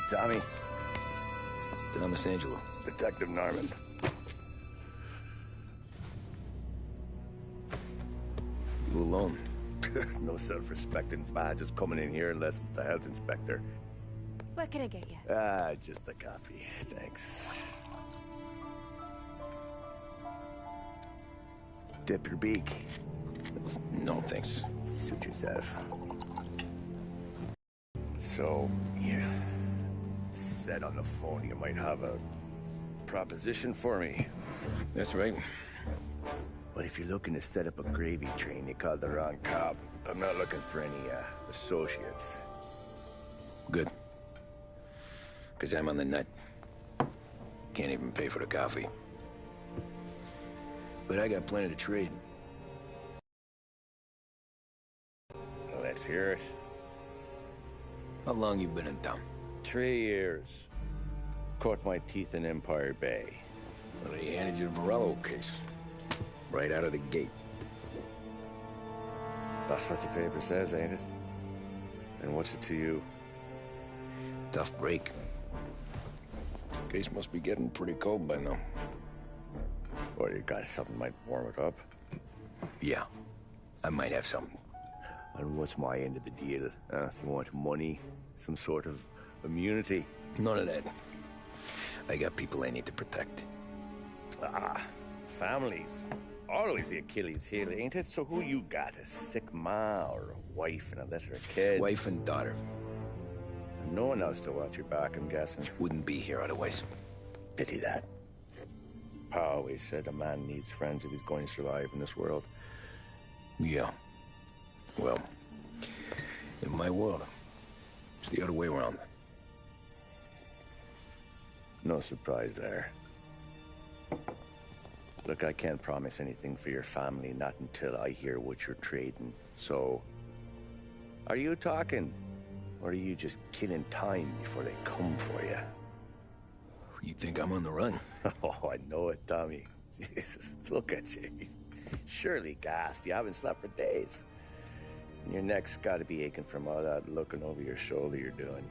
Tommy? Thomas Angelo. Detective Norman. You alone? No self-respecting badges coming in here unless it's the health inspector. What can I get you? Just a coffee. Thanks. Dip your beak. No, thanks. Suit yourself. So, you said on the phone you might have a proposition for me. That's right. Well, if you're looking to set up a gravy train, you called the wrong cop. I'm not looking for any, associates. Good. Because I'm on the nut. Can't even pay for the coffee. But I got plenty to trade. Well, let's hear it. How long you been in town? 3 years. Caught my teeth in Empire Bay. Well, they handed you the Morello case. Right out of the gate. That's what the paper says, ain't it? And what's it to you? Tough break. Case must be getting pretty cold by now. Or you got something might warm it up? Yeah, I might have something. And what's my end of the deal? You want money? Some sort of immunity? None of that. I got people I need to protect. Families. Always the Achilles heel, ain't it? So who you got? A sick ma or a wife and a litter of kids? Wife and daughter. And no one else to watch your back, I'm guessing. Wouldn't be here otherwise. Pity that. Pa always said a man needs friends if he's going to survive in this world. Yeah. Well, in my world, it's the other way around. No surprise there. Look, I can't promise anything for your family, not until I hear what you're trading. So, are you talking? Or are you just killing time before they come for you? You think I'm on the run? Oh, I know it, Tommy. Jesus, look at you. Surely gassed. You haven't slept for days. And your neck's got to be aching from all that looking over your shoulder you're doing.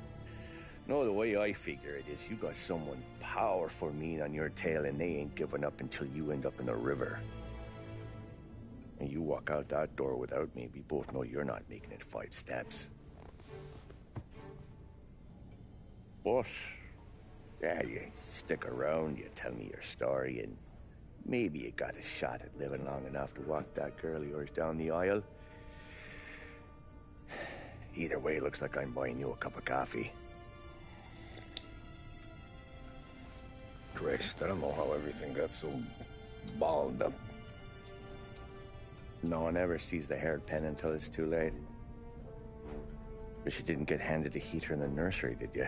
No, the way I figure it is you got someone powerful mean on your tail and they ain't giving up until you end up in the river. And you walk out that door without me, we both know you're not making it 5 steps. But, yeah, you stick around, you tell me your story, and maybe you got a shot at living long enough to walk that girl of yours down the aisle. Either way, it looks like I'm buying you a cup of coffee. Christ, I don't know how everything got so balled up. No one ever sees the haired pen until it's too late. But you didn't get handed a heater in the nursery, did you?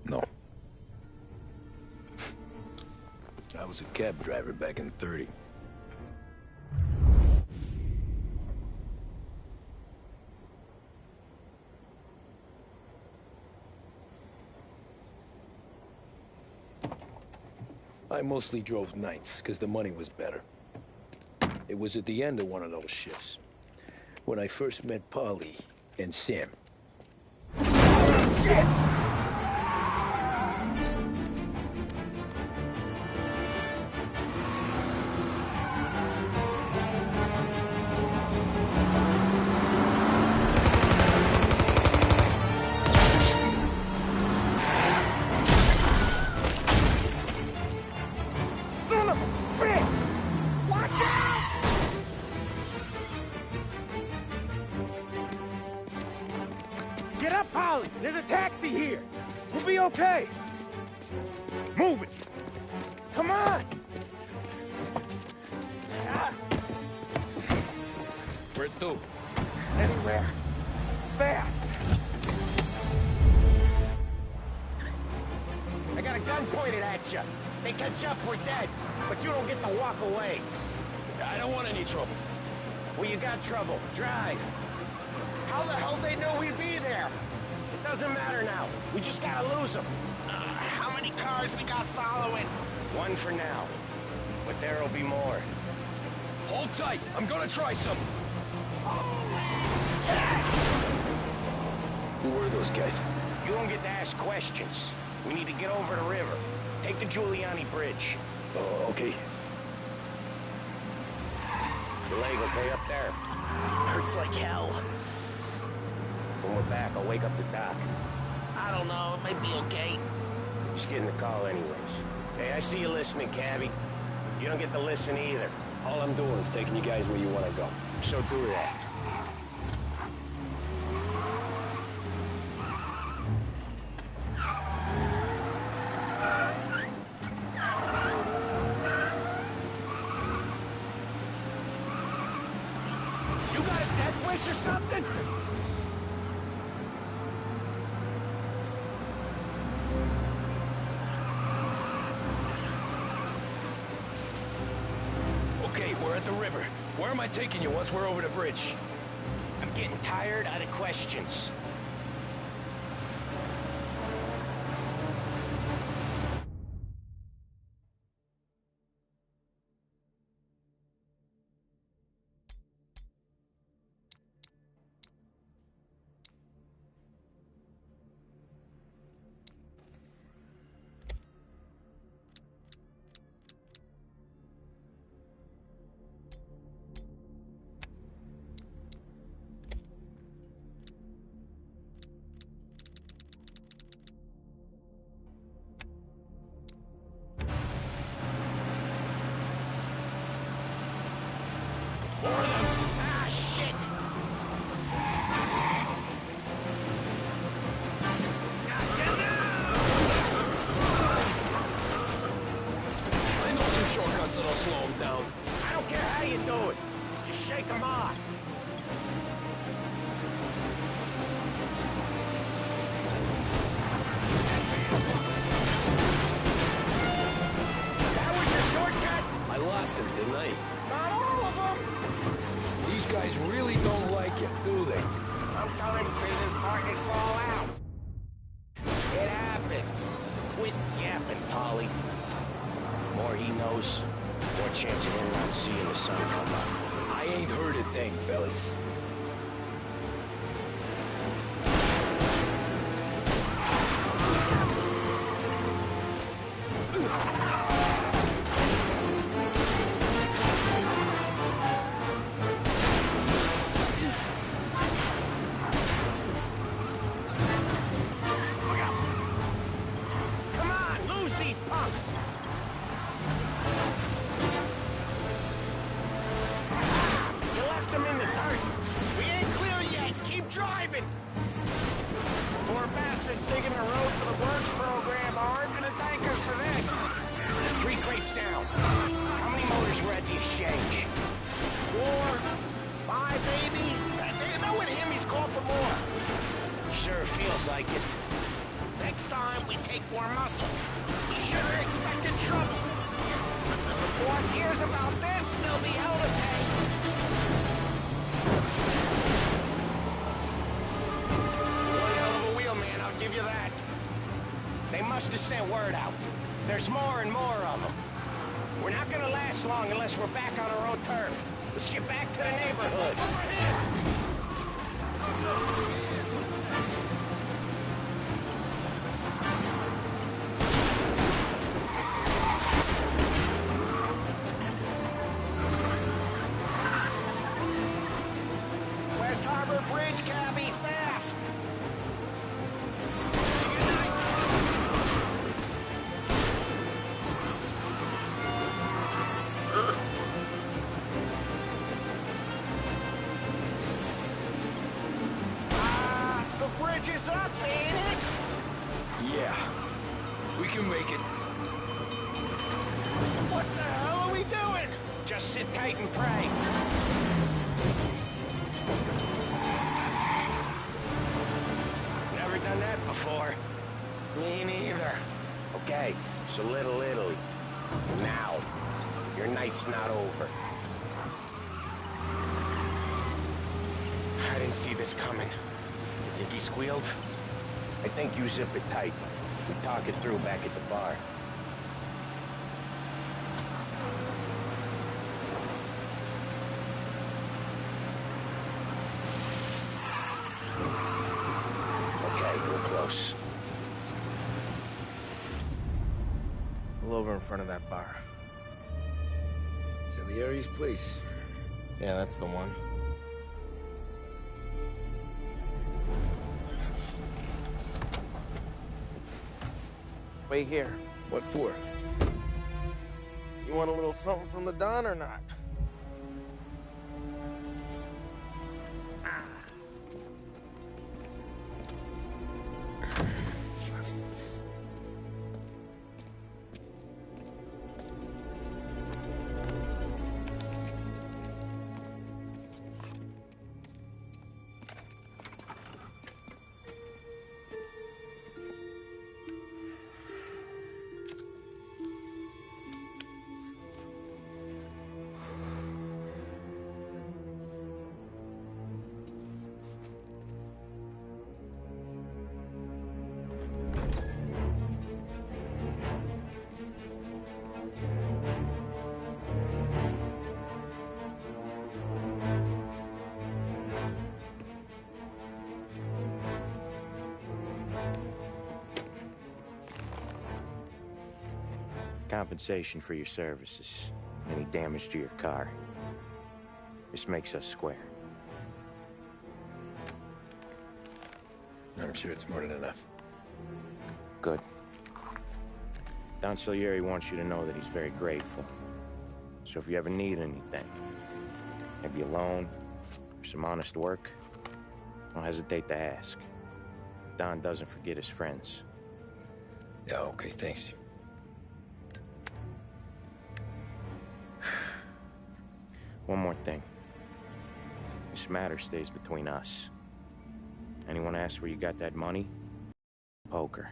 No. I was a cab driver back in '30. I mostly drove nights, because the money was better. It was at the end of one of those shifts, when I first met Polly and Sam. Shit! Get up, Polly! There's a taxi here! We'll be okay! Move it! Come on! Where to? Anywhere. Fast! I got a gun pointed at you. They catch up, we're dead. But you don't get to walk away. I don't want any trouble. Well, you got trouble. Drive. How the hell they know we'd be there? It doesn't matter now. We just gotta lose them. How many cars we got following? One for now. But there'll be more. Hold tight. I'm gonna try something. Who were those guys? You don't get to ask questions. We need to get over the river. Take the Giuliani Bridge. Oh, okay. Your leg okay up there? Hurts like hell. When we're back, I'll wake up the doc. I don't know, it might be okay. Just getting the call anyways. Hey, I see you listening, Cabby. You don't get to listen either. All I'm doing is taking you guys where you want to go. So do that. You got a death wish or something? Okay, we're at the river. Where am I taking you once we're over the bridge? I'm getting tired of the questions. Ah, shit! I know some shortcuts that'll slow them down. I don't care how you do it. Just shake them off. That was your shortcut? I lost him, didn't I? Not all of them. These guys really don't like you, do they? Sometimes business partners fall out. It happens. Quit yapping, Polly. More he knows, more chance of him not seeing the sun come up. I ain't heard a thing, fellas. Come on, lose these punks! You left them in the dirt. We ain't clear yet. Keep driving. Poor bastards digging the road for the works program aren't gonna thank us for this. 3 crates down. How many motors were at the exchange? 4, 5, maybe. You know with him, he's called for more. Sure feels like it. Next time, we take more muscle. We should have expected trouble. If the boss hears about this, there'll be hell to pay. One hell of a wheel, man, I'll give you that. They must have sent word out. There's more and more of them. We're not gonna last long unless we're back on our own turf. Let's get back to the neighborhood. Over here! West Harbor Bridge, cabby, fast! The bridge is up, ain't it? Yeah. We can make it. What the hell are we doing? Just sit tight and pray. Never done that before. Me neither. Okay, so Little Italy. Now, your night's not over. I didn't see this coming. You think he squealed? I think you zip it tight. We talk it through back at the bar. We're close. Pull over in front of that bar. Salieri's place. Yeah, that's the one. Wait here. What for? You want a little something from the Don or not? Compensation for your services. Any damage to your car. This makes us square. I'm sure it's more than enough. Good. Don Salieri wants you to know that he's very grateful. So if you ever need anything, maybe a loan, or some honest work, don't hesitate to ask. Don doesn't forget his friends. Yeah, okay, thanks. One more thing. This matter stays between us. Anyone asks where you got that money? Poker.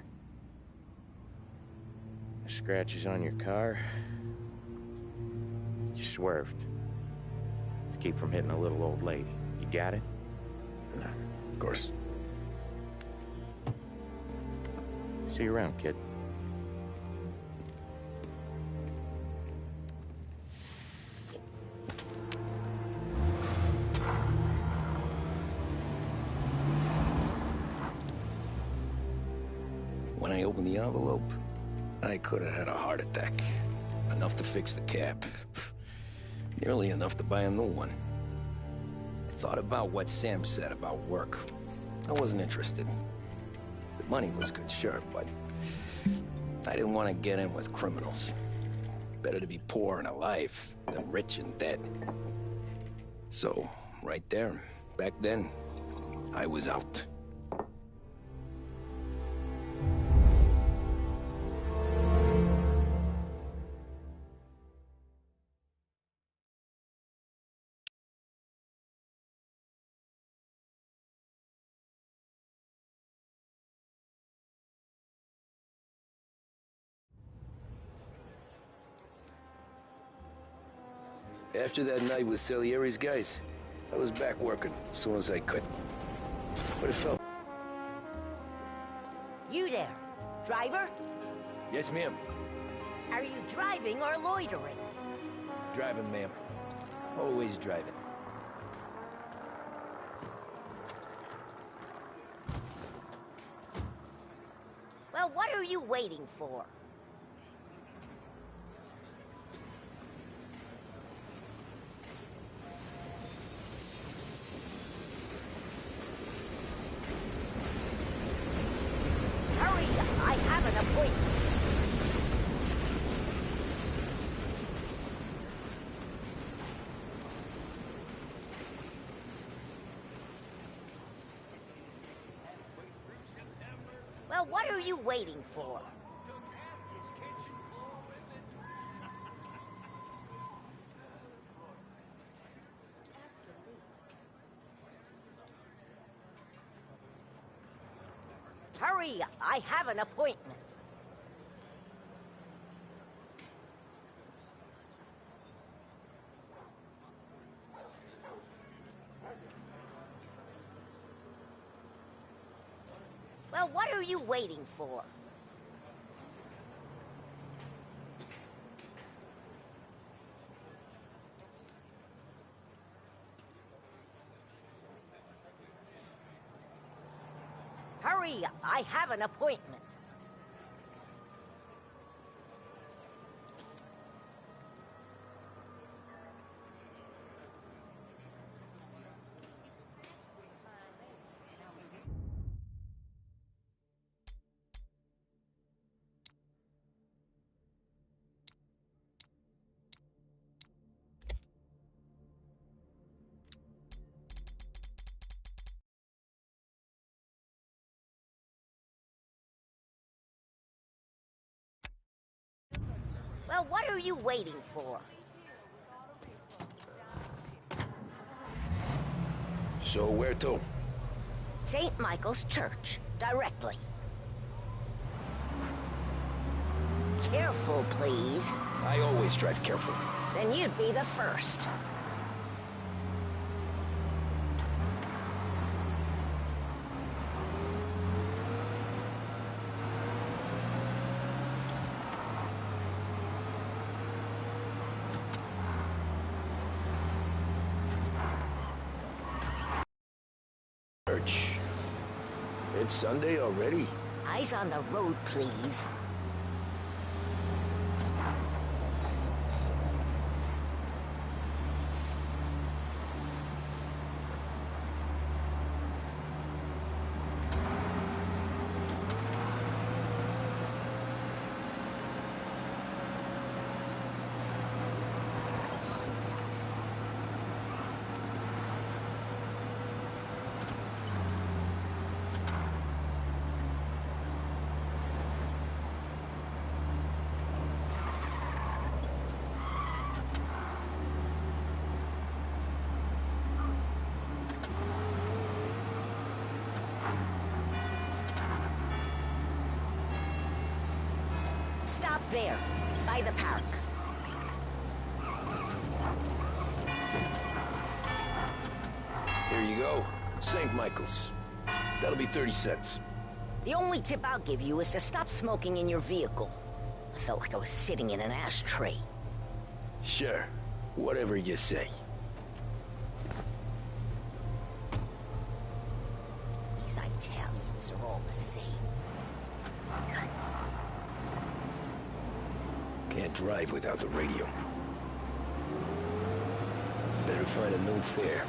The scratches on your car? You swerved. To keep from hitting a little old lady. You got it? No, of course. See you around, kid. When I opened the envelope, I could have had a heart attack. Enough to fix the cap. Nearly enough to buy a new one. I thought about what Sam said about work. I wasn't interested. The money was good, sure, but I didn't want to get in with criminals. Better to be poor and alive than rich and dead. So, right there, back then, I was out. After that night with Salieri's guys, I was back working as soon as I could. But it felt... You there, driver? Yes, ma'am. Are you driving or loitering? Driving, ma'am. Always driving. Well, what are you waiting for? Hurry, I have an appointment. Well, what are you waiting for? Hurry, I have an appointment. Well, what are you waiting for? Hurry, Hurry up, I have an appointment. Well, what are you waiting for? So where to? St. Michael's Church, directly. Careful, please. I always drive careful. Then you'd be the first. Church. It's Sunday already? Eyes on the road, please. Stop there, by the park. Here you go. St. Michael's. That'll be 30 cents. The only tip I'll give you is to stop smoking in your vehicle. I felt like I was sitting in an ashtray. Sure. Whatever you say. These Italians are all the same. Can't drive without the radio. Better find a new fare.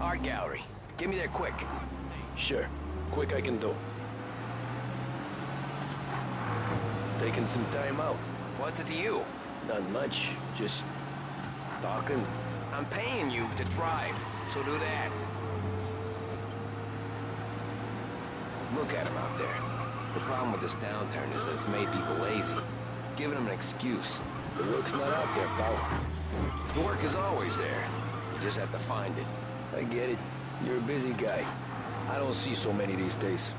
Art gallery. Get me there quick. Sure. Quick I can do. Taking some time out. What's it to you? Not much. Just talking. I'm paying you to drive, so do that. Look at him out there. The problem with this downturn is that it's made people lazy. Giving them an excuse. The work's not out there, pal. The work is always there. You just have to find it. I get it. You're a busy guy. I don't see so many these days.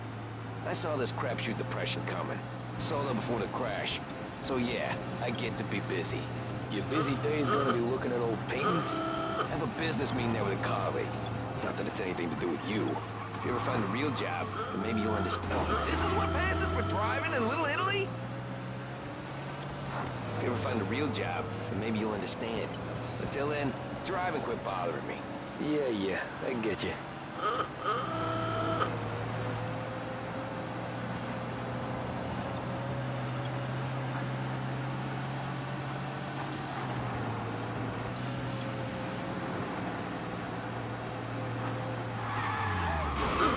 I saw this crapshoot depression coming. Sold it before the crash. So yeah, I get to be busy. Your busy days gonna be looking at old paintings? I have a business meeting there with a colleague. Not that it's anything to do with you. If you ever find a real job, then maybe you'll understand. This is what passes for driving in Little Italy? If you ever find a real job, then maybe you'll understand. Until then, drive and quit bothering me. Yeah, I get you.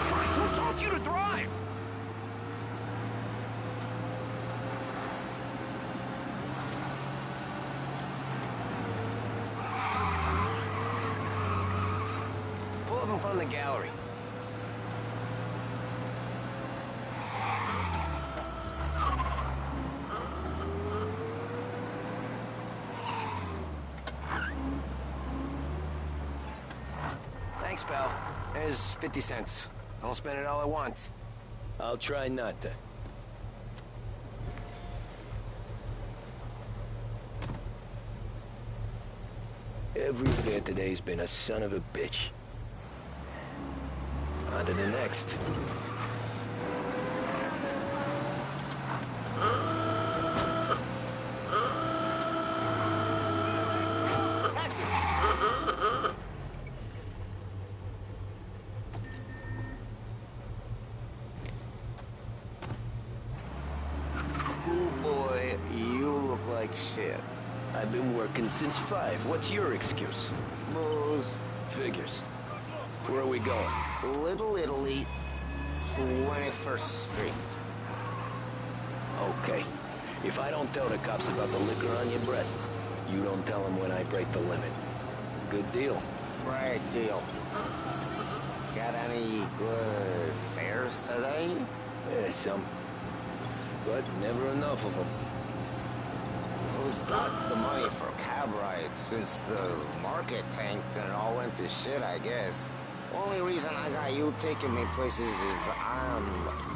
Christ, who taught you to drive? Pull up in front of the gallery. Thanks, pal. Here's 50 cents. Don't spend it all at once. I'll try not to. Every fare today's been a son of a bitch. On to the next. That's it. Oh boy, you look like shit. I've been working since 5. What's your excuse? Booze. Figures. Where are we going? Little Italy, 21st Street. Okay. If I don't tell the cops about the liquor on your breath, you don't tell them when I break the limit. Good deal. Right deal. Got any good fares today? Yeah, some. But never enough of them. Who's got the money for cab rides since the market tanked and it all went to shit, I guess? Only reason I got you taking me places is I'm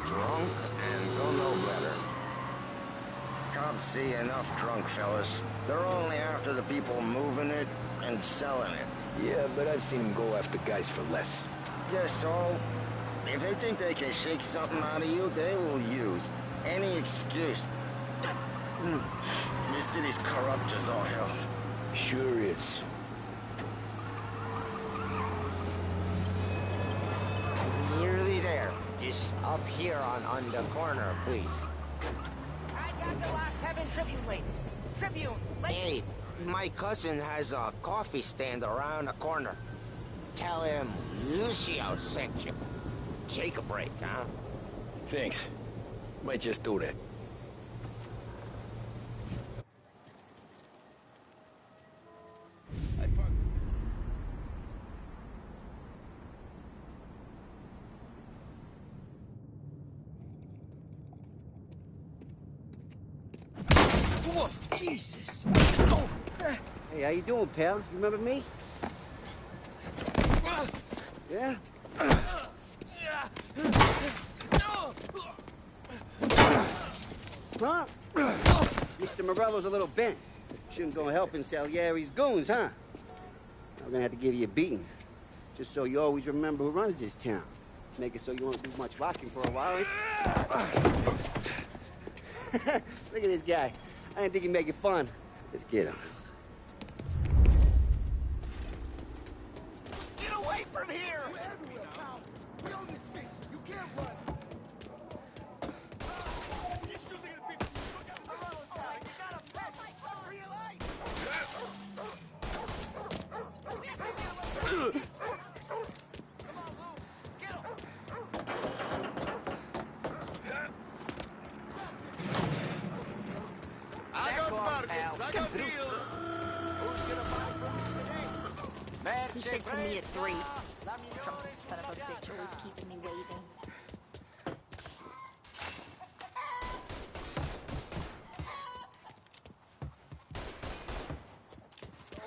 drunk and don't know better. Cops see enough drunk fellas. They're only after the people moving it and selling it. Yeah, but I've seen them go after guys for less. Yes, so if they think they can shake something out of you, they will use any excuse. This city's corrupt as all hell. Sure is. Nearly there. Just up here on the corner, please. I got the Last Heaven Tribune latest. Tribune, Hey, latest. my cousin has a coffee stand around the corner. Tell him Lucio sent you. Take a break, huh? Thanks. Might just do that. Whoa, Jesus. Hey, how you doing, pal? You remember me? Yeah? Huh? Mr. Morello's a little bent. Shouldn't go helping Salieri's goons, huh? I'm gonna have to give you a beating. Just so you always remember who runs this town. Make it so you won't do much rocking for a while. Look at this guy. I didn't think he'd make it fun. Let's get him. Get away from here! We own this thing. You can't run. You should be the people who look at the Morello's guy. You gotta piss for your life. Come on, Lou. Get him! I got pal. bargains. I got deals. Who's gonna buy from us today? He said to me at 3. Drunken son of a bitch always keeping me waiting.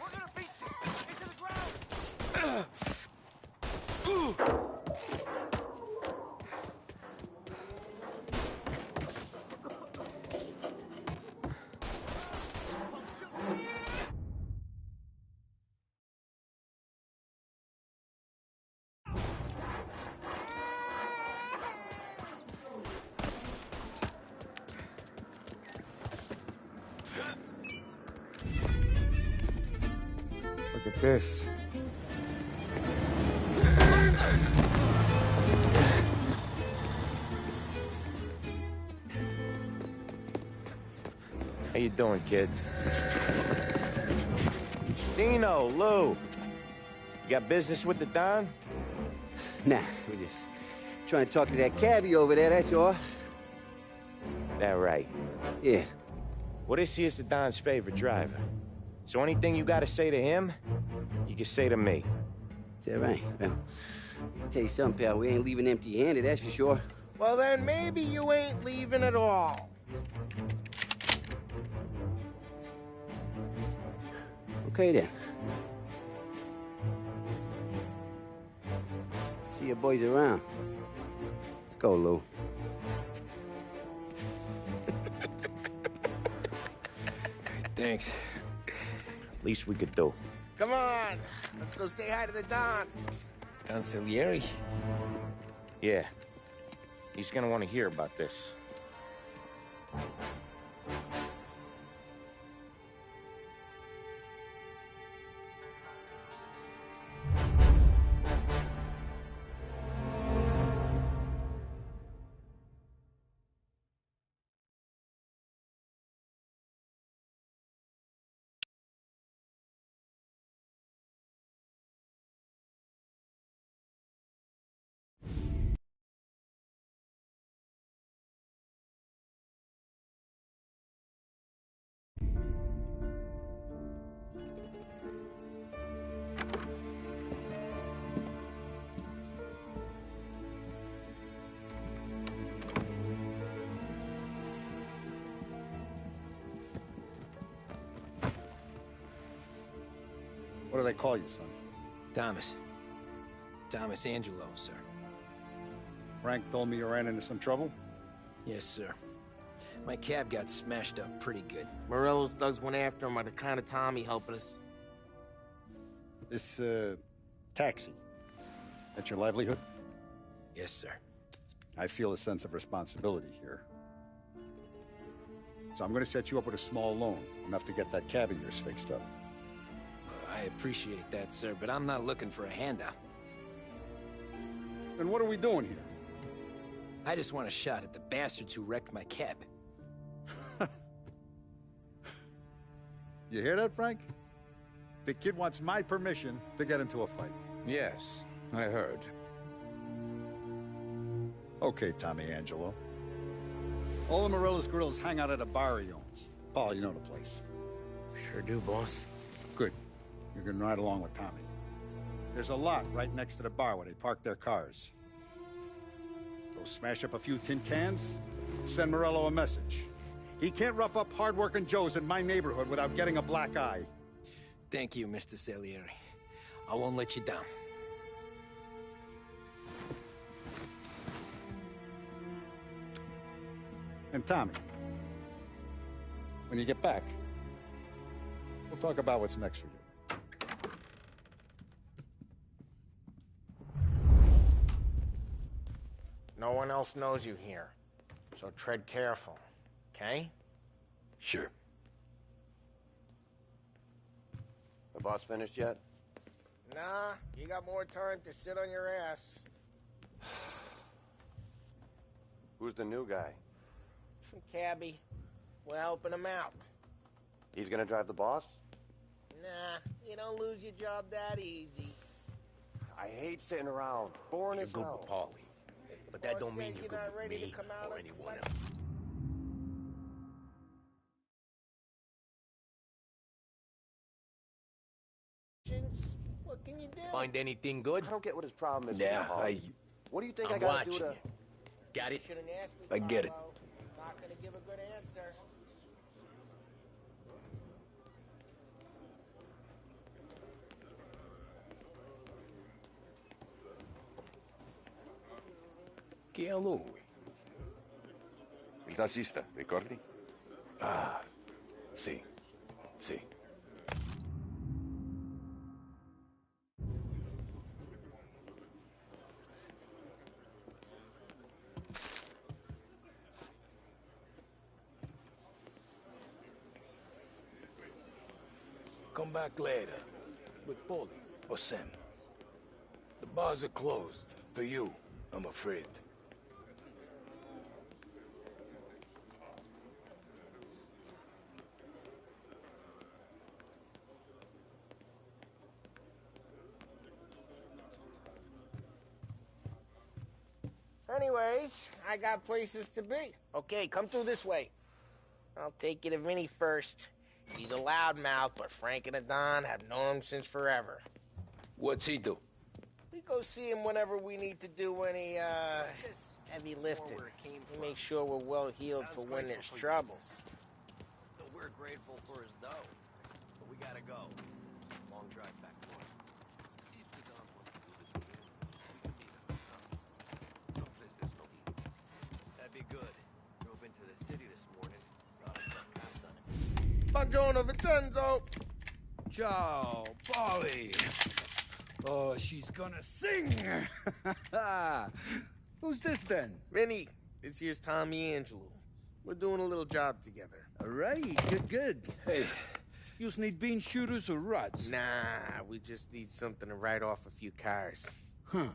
We're gonna beat you. Into the ground. Look at this. How you doing, kid? Dino, Lou. You got business with the Don? Nah, we're just trying to talk to that cabbie over there, that's all. That right. Yeah. Well, this here's the Don's favorite driver. So anything you gotta say to him, you can say to me. Is that right? Well, I'll tell you something, pal. We ain't leaving empty-handed, that's for sure. Well, then maybe you ain't leaving at all. Okay, then. See your boys around. Let's go, Lou. Thanks. Least we could do. Come on, let's go say hi to the Don. Don Salieri? Yeah. He's gonna want to hear about this. What do they call you, son? Thomas. Thomas Angelo, sir. Frank told me you ran into some trouble? Yes, sir. My cab got smashed up pretty good. Morello's thugs went after him on account of Tommy helping us. This, taxi. That's your livelihood? Yes, sir. I feel a sense of responsibility here. So I'm gonna set you up with a small loan, enough to get that cab of yours fixed up. I appreciate that, sir, but I'm not looking for a handout. Then what are we doing here? I just want a shot at the bastards who wrecked my cab. You hear that, Frank? The kid wants my permission to get into a fight. Yes, I heard. Okay, Tommy Angelo. All the Morello's girls hang out at a bar he owns. Paul, you know the place. Sure do, boss. Good. You can ride along with Tommy. There's a lot right next to the bar where they park their cars. Go smash up a few tin cans, send Morello a message. He can't rough up hard-working Joes in my neighborhood without getting a black eye. Thank you, Mr. Salieri. I won't let you down. And Tommy, when you get back, we'll talk about what's next for you. No one else knows you here, so tread careful, okay? Sure. The boss finished yet? Nah, you got more time to sit on your ass. Who's the new guy? Some cabbie. We're helping him out. He's gonna drive the boss? Nah, you don't lose your job that easy. I hate sitting around. Boring as You're good hell. with Paulie, but that don't mean you're good with me or anyone else. What can you do? Find anything good? I don't get what his problem is. Yeah, Paul. What do you think I'm I gotta watching do to... you. Got it? Shouldn't ask me, I get it. Carlo. Not gonna give a good answer. Chi è lui? Il tassista, ricordi? Ah, sì, sì. Come back later, with Paulie or Sam. The bars are closed, for you, I'm afraid. Anyways, I got places to be. Okay, come through this way. I'll take you to Vinny first. He's a loudmouth, but Frank and the Don have known him since forever. What's he do? We go see him whenever we need to do any, heavy lifting. We make sure we're well healed for when there's trouble. We're grateful for his dough, but we gotta go. Long drive back north. pretty good. Drove into the city this morning. Cops on it. Buongiorno, Vincenzo. Ciao, Polly. Oh, she's gonna sing. Who's this then? Vinny, this here's Tommy Angelo. We're doing a little job together. All right, good. Hey, you need bean shooters or rods? Nah, we just need something to write off a few cars. Huh.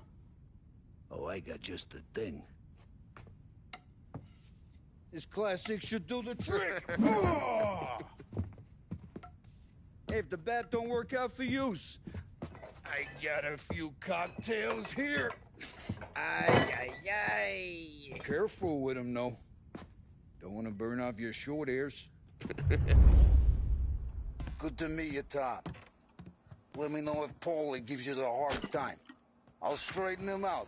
Oh, I got just the thing. This classic should do the trick. Oh! Hey, if the bat don't work out for yous, I got a few cocktails here. Ay. Careful with them, though. Don't want to burn off your short hairs. Good to meet you, Tom. Let me know if Paulie gives you the hard time. I'll straighten him out.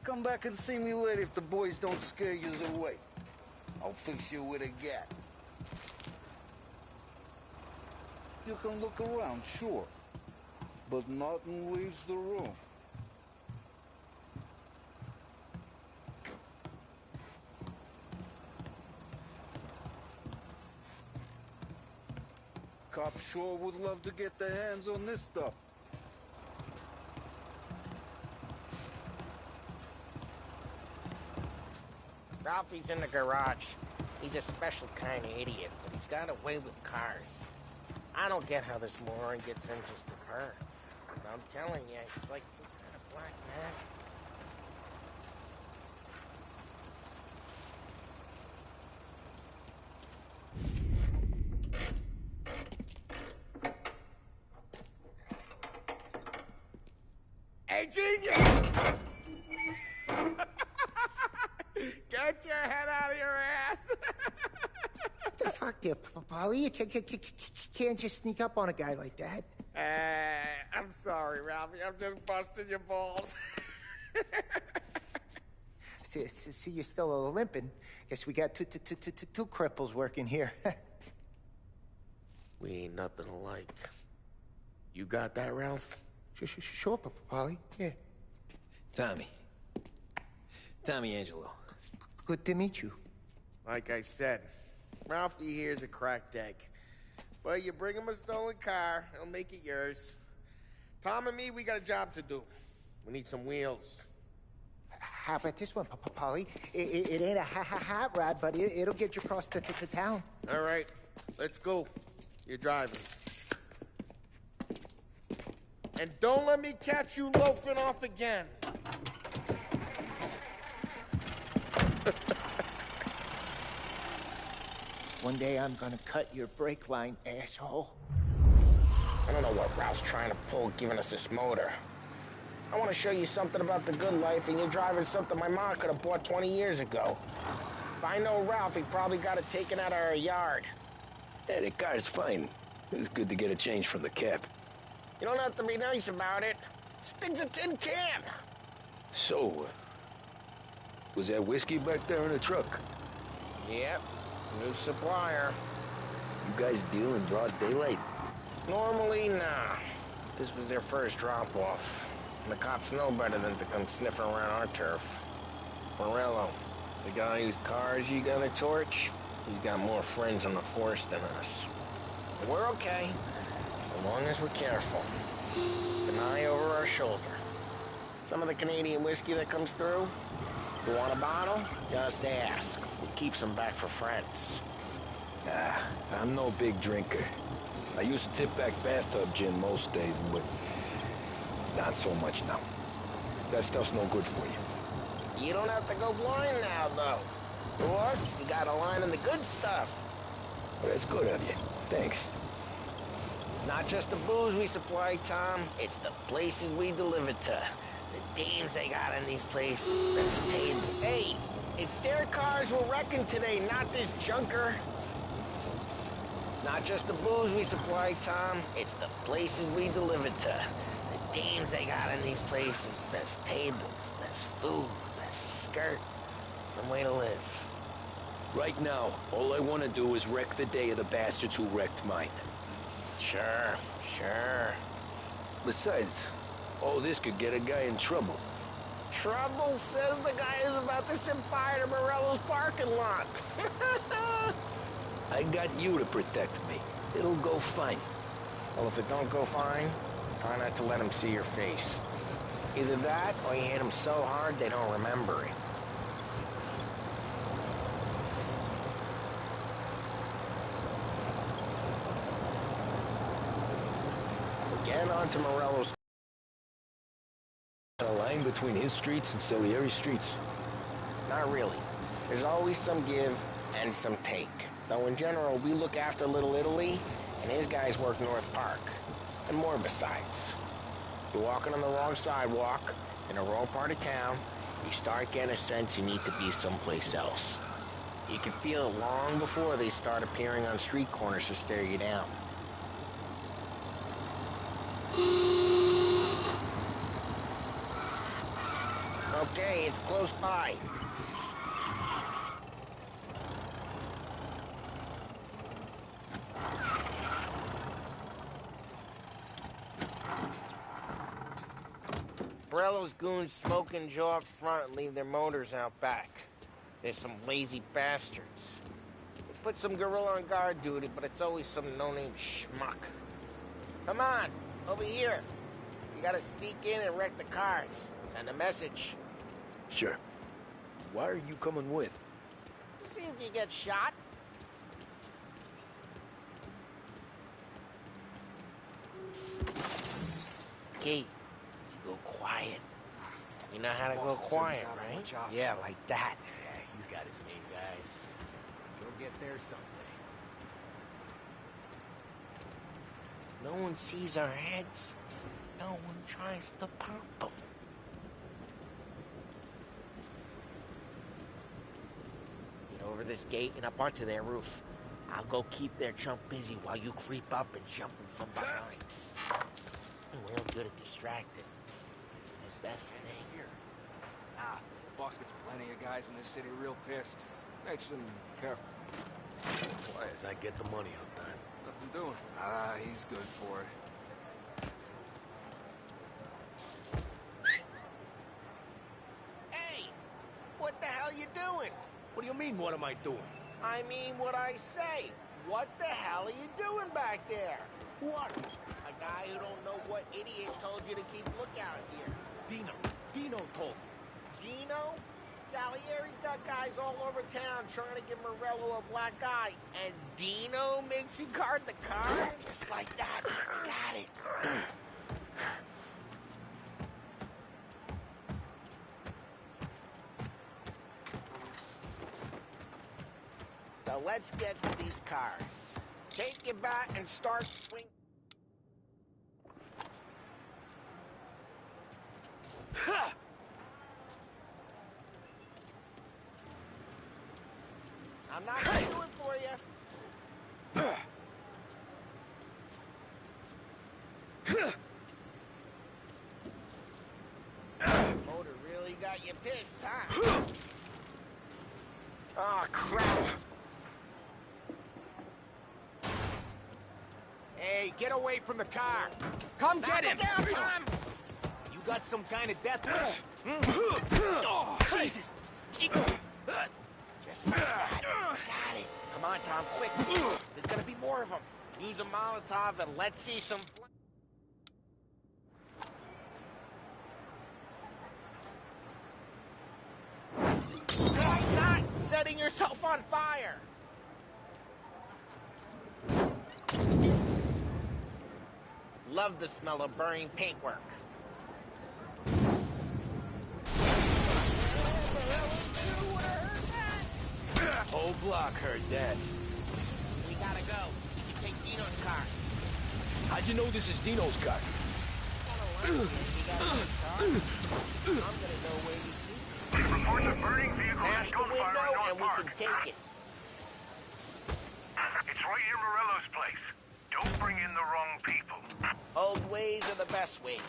Come back and see me later if the boys don't scare you away. I'll fix you with a gat. You can look around, sure. But nothing leaves the room. Cops sure would love to get their hands on this stuff. Ralphie's in the garage. He's a special kind of idiot, but he's got a way with cars. I don't get how this moron gets in just to her. But I'm telling you, he's like some kind of black magic. Hey, genius! Get your head out of your ass! What the fuck there, Polly? You can't just sneak up on a guy like that. I'm sorry, Ralphie. I'm just busting your balls. See, you're still limping. Guess we got two cripples working here. We ain't nothing alike. You got that, Ralph? Sure, Polly. Yeah. Tommy Angelo. Good to meet you. Like I said, Ralphie here's a cracked egg. But you bring him a stolen car, he'll make it yours. Tom and me, we got a job to do. We need some wheels. How about this one, Polly? It ain't a hot rod, but it'll get you across to town. All right, let's go. You're driving. And don't let me catch you loafing off again. One day I'm gonna cut your brake line, asshole. I don't know what Ralph's trying to pull giving us this motor. I want to show you something about the good life, and you're driving something my mom could have bought 20 years ago. If I know Ralph, he probably got it taken out of our yard. Hey, the car's fine. It's good to get a change from the cap. You don't have to be nice about it. This thing's a tin can. So, was that whiskey back there in the truck? Yep, new supplier. You guys deal in broad daylight? Normally, nah. This was their first drop-off. And the cops know better than to come sniffing around our turf. Morello, the guy whose cars you got a torch, he's got more friends on the force than us. But we're okay, as long as we're careful. Keep an eye over our shoulder. Some of the Canadian whiskey that comes through, you want a bottle? Just ask. We keep some back for friends. I'm no big drinker. I used to tip back bathtub gin most days, but not so much now. That stuff's no good for you. You don't have to go blind now, though. To us, you got a line in the good stuff. Well, that's good of you. Thanks. Not just the booze we supply, Tom. It's the places we deliver to. The dames they got in these places. This table. Hey, it's their cars we're wrecking today, not this junker. Not just the booze we supply, Tom. It's the places we deliver to. The dames they got in these places. Best tables, best food, best skirt. Some way to live. Right now, all I want to do is wreck the day of the bastards who wrecked mine. Sure. Besides, Oh, this could get a guy in trouble. Trouble says the guy is about to set fire to Morello's parking lot. I got you to protect me. It'll go fine. Well, if it don't go fine, try not to let him see your face. Either that, or you hit them so hard they don't remember it. Get on to Morello's. A line between his streets and Salieri's streets. Not really. There's always some give and some take. Though in general, we look after Little Italy, and his guys work North Park. And more besides. You're walking on the wrong sidewalk, in the wrong part of town, you start getting a sense you need to be someplace else. You can feel it long before they start appearing on street corners to stare you down. Okay, it's close by. Morello's goons smoke and jaw up front and leave their motors out back. There's some lazy bastards. They put some gorilla on guard duty, but it's always some no-name schmuck. Come on, over here. You gotta sneak in and wreck the cars. Send a message. Sure. Why are you coming with? To see if you get shot. Okay, you go quiet. You know how to go quiet, right? Yeah, like that. Yeah, he's got his main guys. You'll get there someday. No one sees our heads. No one tries to pop them. Get over this gate and up onto their roof. I'll go keep their chump busy while you creep up and jump him from behind. I'm real good at distracting. It's my best thing. The boss gets plenty of guys in this city real pissed. Makes them careful. Why, as I get the money up time. Nothing doing. He's good for it. Hey! What the hell you doing? What do you mean, what am I doing? I mean what I say. What the hell are you doing back there? What? A guy who don't know what idiot told you to keep lookout here. Dino told me. Dino? Salieri's got guys all over town trying to give Morello a black eye. And Dino makes you guard the cars? Just like that. Got it. So let's get to these cars. Take your bat and start swinging. I'm not gonna do it for you. Motor really got you pissed, huh? Oh, crap. Hey, get away from the car. Come get him. Down, Tom. You got some kind of death wish? Oh, Jesus. Just like that. Got it. Come on, Tom, quick. There's gonna be more of them. Use a Molotov and let's see some... Try not setting yourself on fire. Love the smell of burning paintwork. Whole block heard that. We gotta go. You can take Dino's car. How'd you know this is Dino's car? I'm gonna know where you sleep. Reports of burning vehicles Smash and the gunfire window in and North we Park. can take it. It's right near Morello's place. Don't bring in the wrong people. Old ways are the best ways.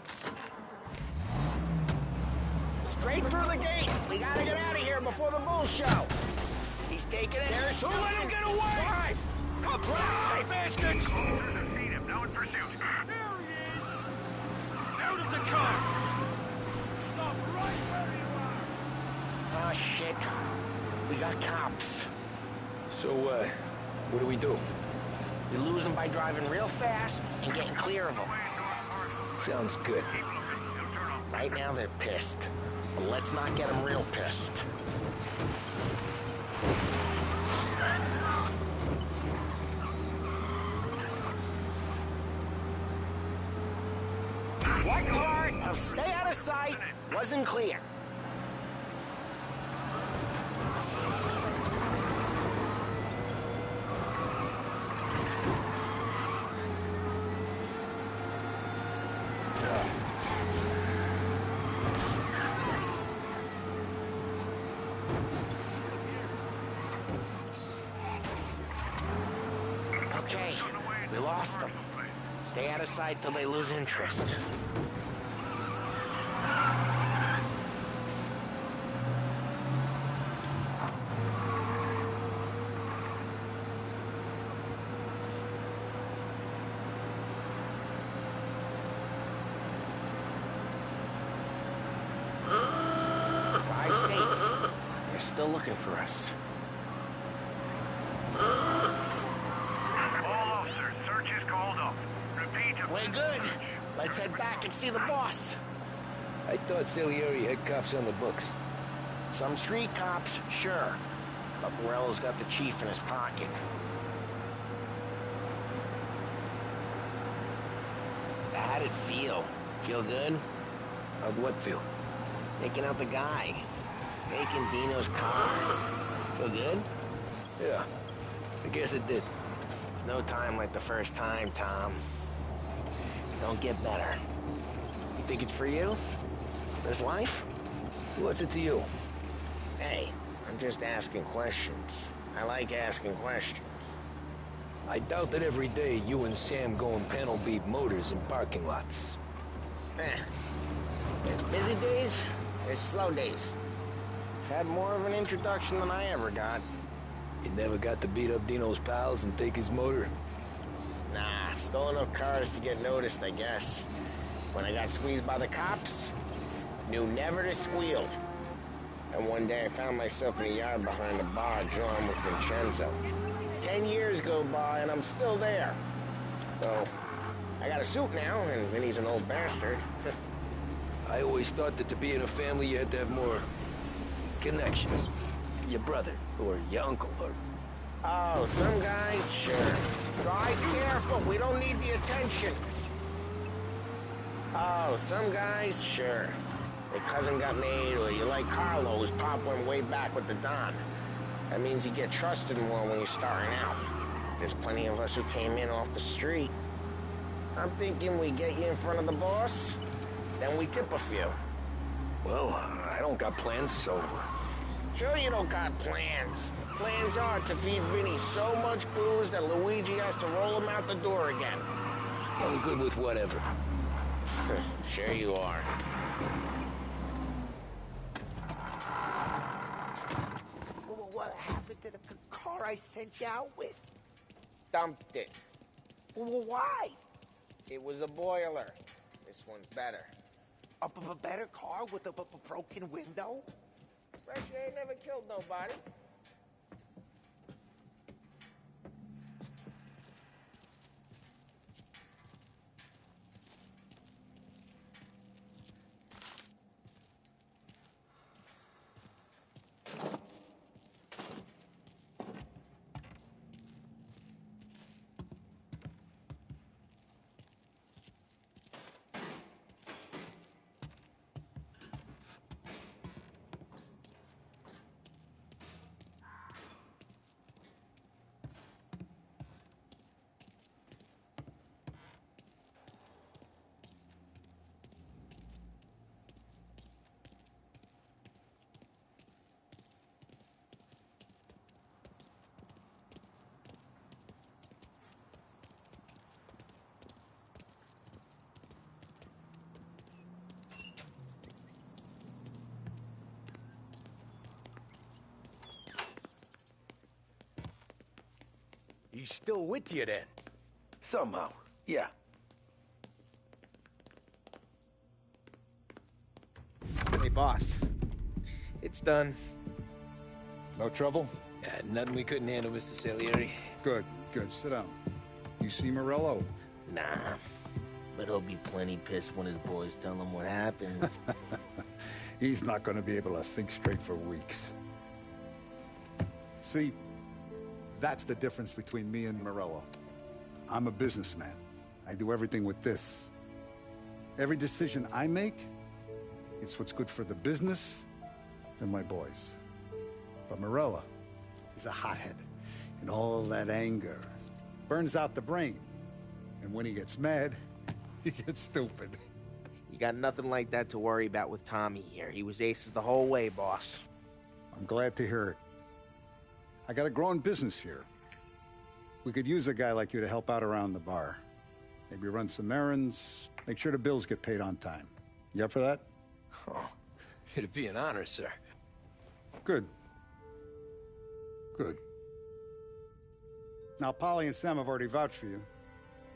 Straight through the gate. We gotta get out of here before the bull show. He's taking it. There's Don't let him get away! Drive. Come on, bastards! Officers have seen him. Now in pursuit. There he is! Out of the car! Stop right where you are! Oh, shit. We got cops. So, what do we do? We lose them by driving real fast and getting clear of them. Sounds good. Right now they're pissed. But let's not get them real pissed. What part of stay out of sight wasn't clear? Okay, we lost them. Stay out of sight till they lose interest. Drive safe. They're still looking for us. We're good. Let's head back and see the boss. I thought Salieri had cops on the books. Some street cops, sure. But Morello's got the chief in his pocket. How'd it feel? Feel good? How'd what feel? Taking out the guy. Taking Dino's car. Feel good? Yeah, I guess it did. There's no time like the first time, Tom. Don't get better. You think it's for you? This life? What's it to you? Hey, I'm just asking questions. I like asking questions. I doubt that every day you and Sam go and panel beat motors in parking lots. There's busy days, there's slow days. I've had more of an introduction than I ever got. You never got to beat up Dino's pals and take his motor? Nah, stole enough cars to get noticed, I guess. When I got squeezed by the cops, knew never to squeal. And one day I found myself in a yard behind a bar drawn with Vincenzo. 10 years go by and I'm still there. So, I got a suit now, and Vinny's an old bastard. I always thought that to be in a family you had to have more connections. Your brother, or your uncle, or... Oh, some guys, sure. Drive careful, we don't need the attention. Oh, some guys, sure. Their cousin got made, or you like Carlo, whose pop went way back with the Don. That means you get trusted more when you're starting out. There's plenty of us who came in off the street. I'm thinking we get you in front of the boss, then we tip a few. Well, I don't got plans, so... Sure you don't got plans. Plans are to feed Vinny so much booze that Luigi has to roll him out the door again. I'm good with whatever. Sure you are. What happened to the car I sent you out with? Dumped it. Well, why? It was a boiler. This one's better. A better car with a broken window? Fresh air ain't never killed nobody. He's still with you then? Somehow, yeah. boss. It's done. No trouble? Nothing we couldn't handle, Mr. Salieri. Good, good. Sit down. You see Morello? Nah. But he'll be plenty pissed when his boys tell him what happened. He's not going to be able to think straight for weeks. See, that's the difference between me and Morello. I'm a businessman. I do everything with this. Every decision I make, it's what's good for the business and my boys. But Morello is a hothead, and all that anger burns out the brain. And when he gets mad, he gets stupid. You got nothing like that to worry about with Tommy here. He was aces the whole way, boss. I'm glad to hear it. I got a growing business here. We could use a guy like you to help out around the bar. Maybe run some errands, make sure the bills get paid on time. You up for that? Oh, it'd be an honor, sir. Good. Good. Now, Polly and Sam have already vouched for you.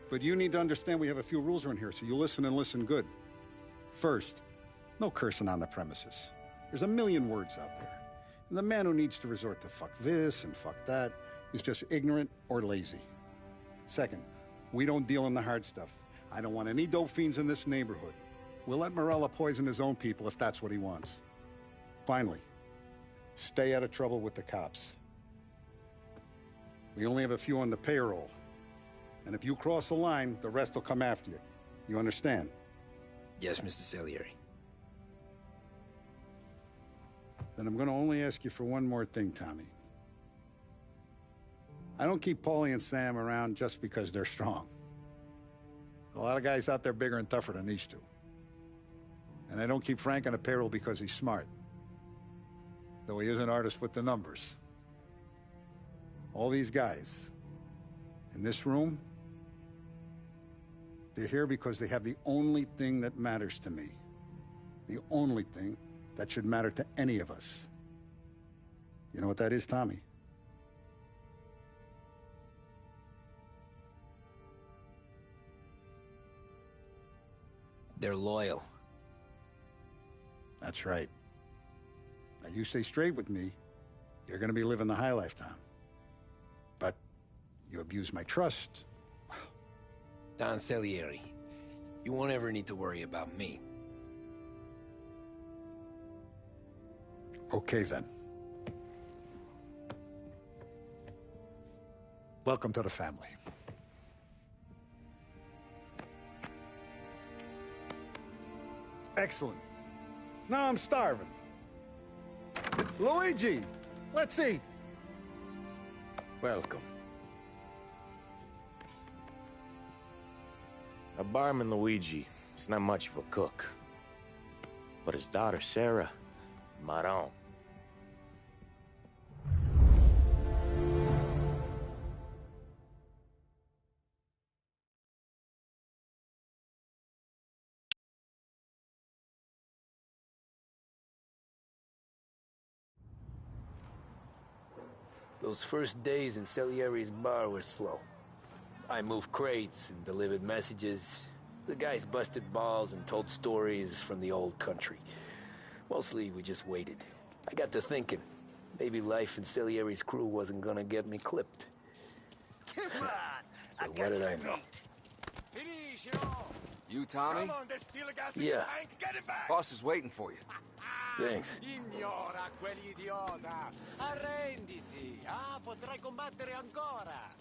But you need to understand we have a few rules around here, so you listen and listen good. First, no cursing on the premises. There's a million words out there. And the man who needs to resort to fuck this and fuck that is just ignorant or lazy. Second, we don't deal in the hard stuff. I don't want any dope fiends in this neighborhood. We'll let Morello poison his own people if that's what he wants. Finally, stay out of trouble with the cops. We only have a few on the payroll. And if you cross the line, the rest will come after you. You understand? Yes, Mr. Salieri. Then I'm going to only ask you for one more thing, Tommy. I don't keep Paulie and Sam around just because they're strong. A lot of guys out there bigger and tougher than these two. And I don't keep Frank on the payroll because he's smart. Though he is an artist with the numbers. All these guys in this room, they're here because they have the only thing that matters to me. The only thing that should matter to any of us. You know what that is, Tommy? They're loyal. That's right. Now, you stay straight with me, you're gonna be living the high life, Tom. But you abuse my trust. Don Salieri, you won't ever need to worry about me. Okay, then. Welcome to the family. Excellent. Now I'm starving. Luigi, let's eat. Welcome. A barman, Luigi, is not much of a cook. But his daughter, Sarah, Maron. Those first days in Salieri's bar were slow. I moved crates and delivered messages. The guys busted balls and told stories from the old country. Mostly, we just waited. I got to thinking, maybe life in Salieri's crew wasn't gonna get me clipped. Come on! I But what did I know? You, Tommy? Come on, there's steel gas in Yeah. your tank. Get it back! Boss is waiting for you. Thanks. Ignora quell'idiota! Arrenditi! Ah, potrai combattere ancora!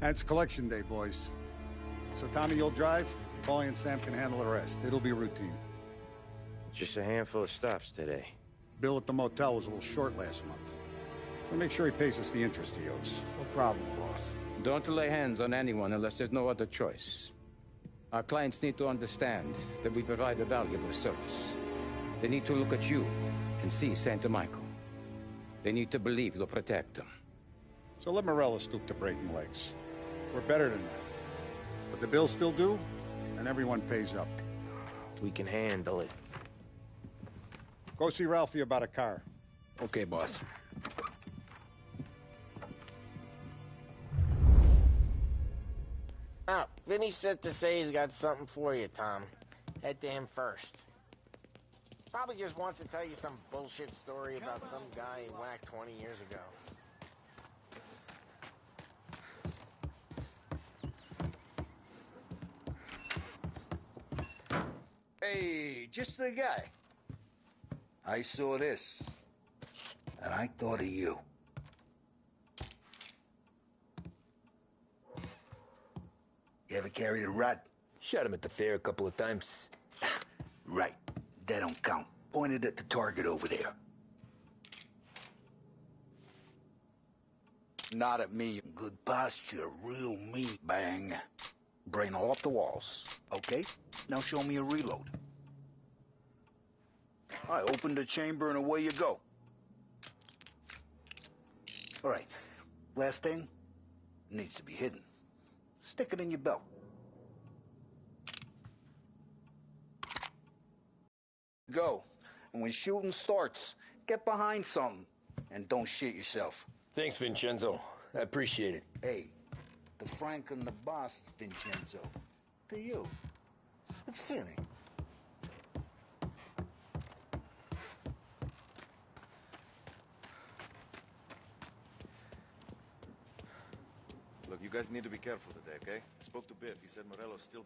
And it's collection day, boys. So Tommy, you'll drive. Paulie and Sam can handle the rest. It'll be routine. Just a handful of stops today. Bill at the motel was a little short last month. So make sure he pays us the interest he owes. No problem, boss. Don't lay hands on anyone unless there's no other choice. Our clients need to understand that we provide a valuable service. They need to look at you and see Santa Michael. They need to believe you'll protect them. So let Morello stoop to breaking legs. We're better than that. But the bill's still due, and everyone pays up. We can handle it. Go see Ralphie about a car. Okay, boss. Oh, Vinny said to say he's got something for you, Tom. Head to him first. Probably just wants to tell you some bullshit story about some guy he whacked 20 years ago. Hey, just the guy. I saw this, and I thought of you. You ever carried a rat? Shot him at the fair a couple of times. Right. That don't count. Pointed at the target over there. Not at me. Good posture, real meat, bang. Brain off the walls. Okay? Now show me a reload. I open the chamber and away you go. All right. Last thing. Needs to be hidden. Stick it in your belt. Go. And when shooting starts, get behind something. And don't shit yourself. Thanks, Vincenzo. I appreciate it. Hey, the Frank and the boss, Vincenzo. To you. It's Finny. Look, you guys need to be careful today, okay? I spoke to Biff. He said Morello's still...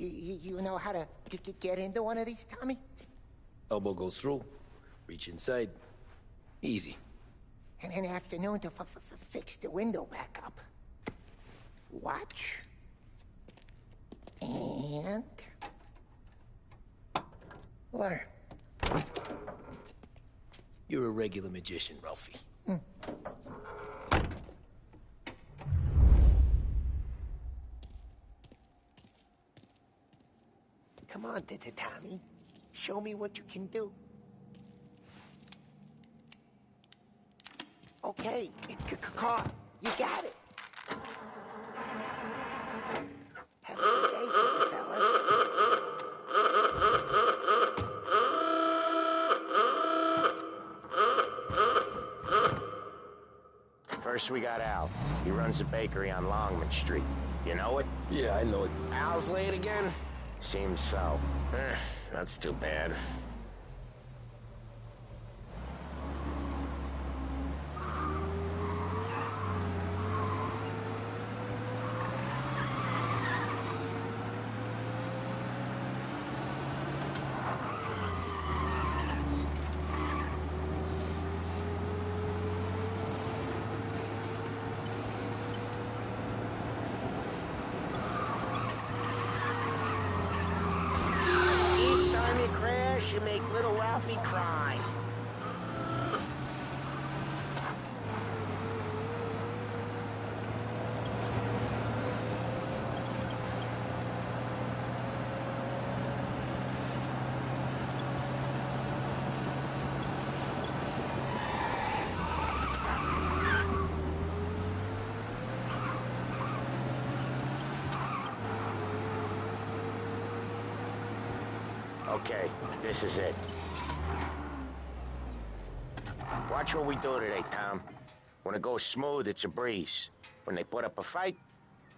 You know how to get into one of these, Tommy? Elbow goes through. Reach inside. Easy. And an afternoon to fix the window back up. Watch. And... learn. You're a regular magician, Ralphie. Come on, Tommy. Show me what you can do. Okay, it's caught. You got it. Have a good day, fellas. First we got Al. He runs a bakery on Longman Street. You know it? Yeah, I know it. Al's late again? Seems so. That's too bad. You make little Ralphie cry. Okay, this is it. Watch what we do today, Tom. When it goes smooth, it's a breeze. When they put up a fight,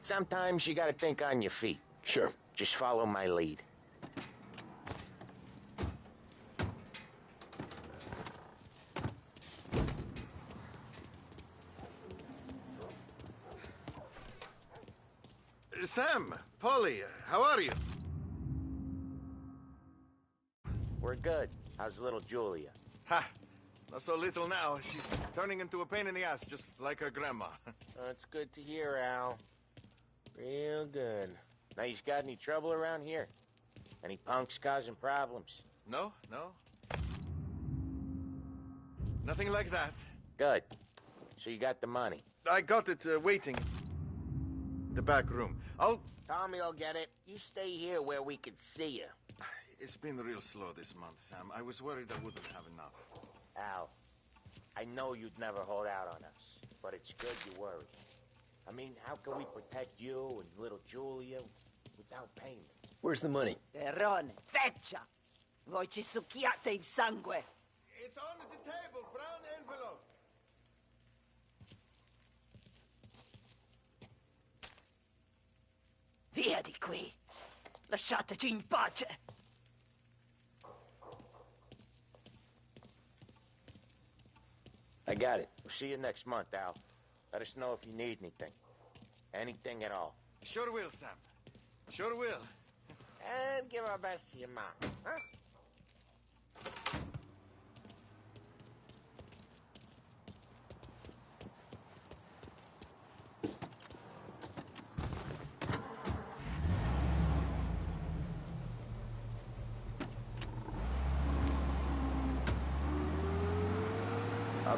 sometimes you gotta think on your feet. Sure. Just follow my lead. Sam, Polly, how are you? We're good. How's little Julia? Ha! Not so little now. She's turning into a pain in the ass, just like her grandma. That's good to hear, Al. Real good. Now, you got any trouble around here? Any punks causing problems? No, no. Nothing like that. Good. So you got the money? I got it waiting. The back room. Tommy will get it. You stay here where we can see you. It's been real slow this month, Sam. I was worried I wouldn't have enough. Al, I know you'd never hold out on us, but it's good you worry. I mean, how can we protect you and little Julia without payment? Where's the money? Terrone, feccia! Voi ci succhiate il sangue! It's on the table, brown envelope. Via di qui! Lasciateci in pace! I got it. We'll see you next month, Al. Let us know if you need anything. Anything at all. Sure will, Sam. Sure will. And give our best to your mom, huh?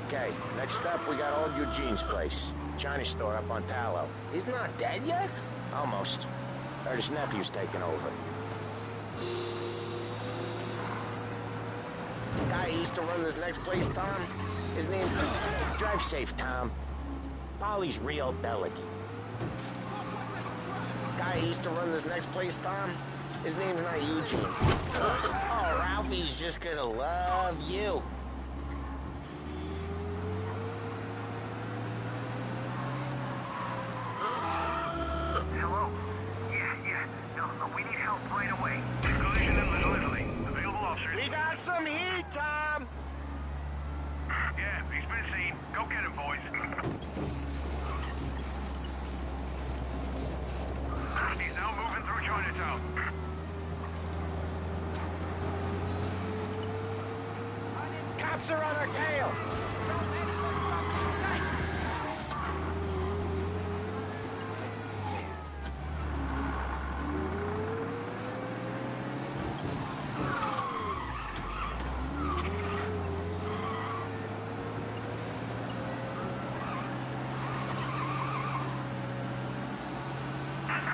Okay, next up we got old Eugene's place. China store up on Tallow. He's not dead yet? Almost. Heard his nephew's taking over. The guy who used to run this next place, Tom, his name... Drive safe, Tom. Polly's real delicate. The guy who used to run this next place, Tom, his name's not Eugene. Oh, Ralphie's just gonna love you. Hello? Yeah. No, we need help right away. Collision in Little Italy. Available officers. We got some heat, Tom! Yeah, he's been seen. Go get him, boys. He's now moving through Chinatown. Cops are on our tail!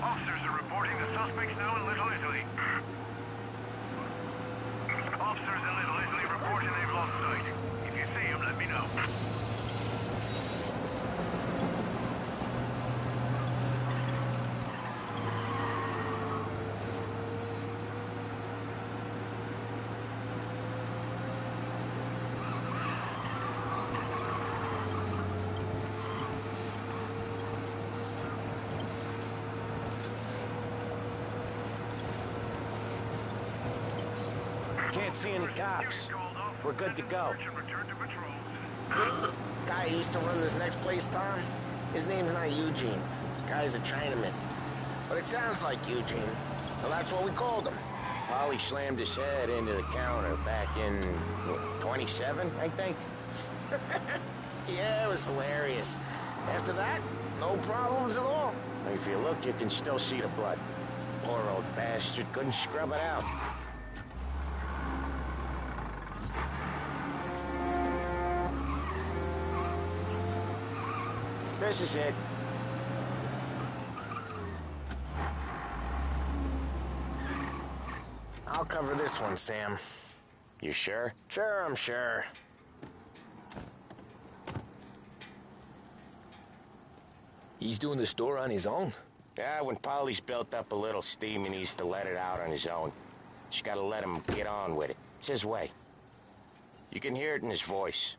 Officers are reporting the suspects now in Little Italy. Officers in Little Italy reporting they've lost sight. If you see them, let me know. Can't see any cops. We're good to go. Guy who used to run this next place, Tom, his name's not Eugene. Guy's a Chinaman. But it sounds like Eugene. Well, that's what we called him. Polly slammed his head into the counter back in, 27, I think? Yeah, it was hilarious. After that, no problems at all. If you look, you can still see the blood. Poor old bastard couldn't scrub it out. This is it. I'll cover this one, Sam. You sure? Sure, I'm sure. He's doing the store on his own? Yeah, when Polly's built up a little steam, he needs to let it out on his own. Just gotta let him get on with it. It's his way. You can hear it in his voice.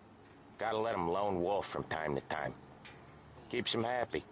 Gotta let him lone wolf from time to time. Keeps him happy.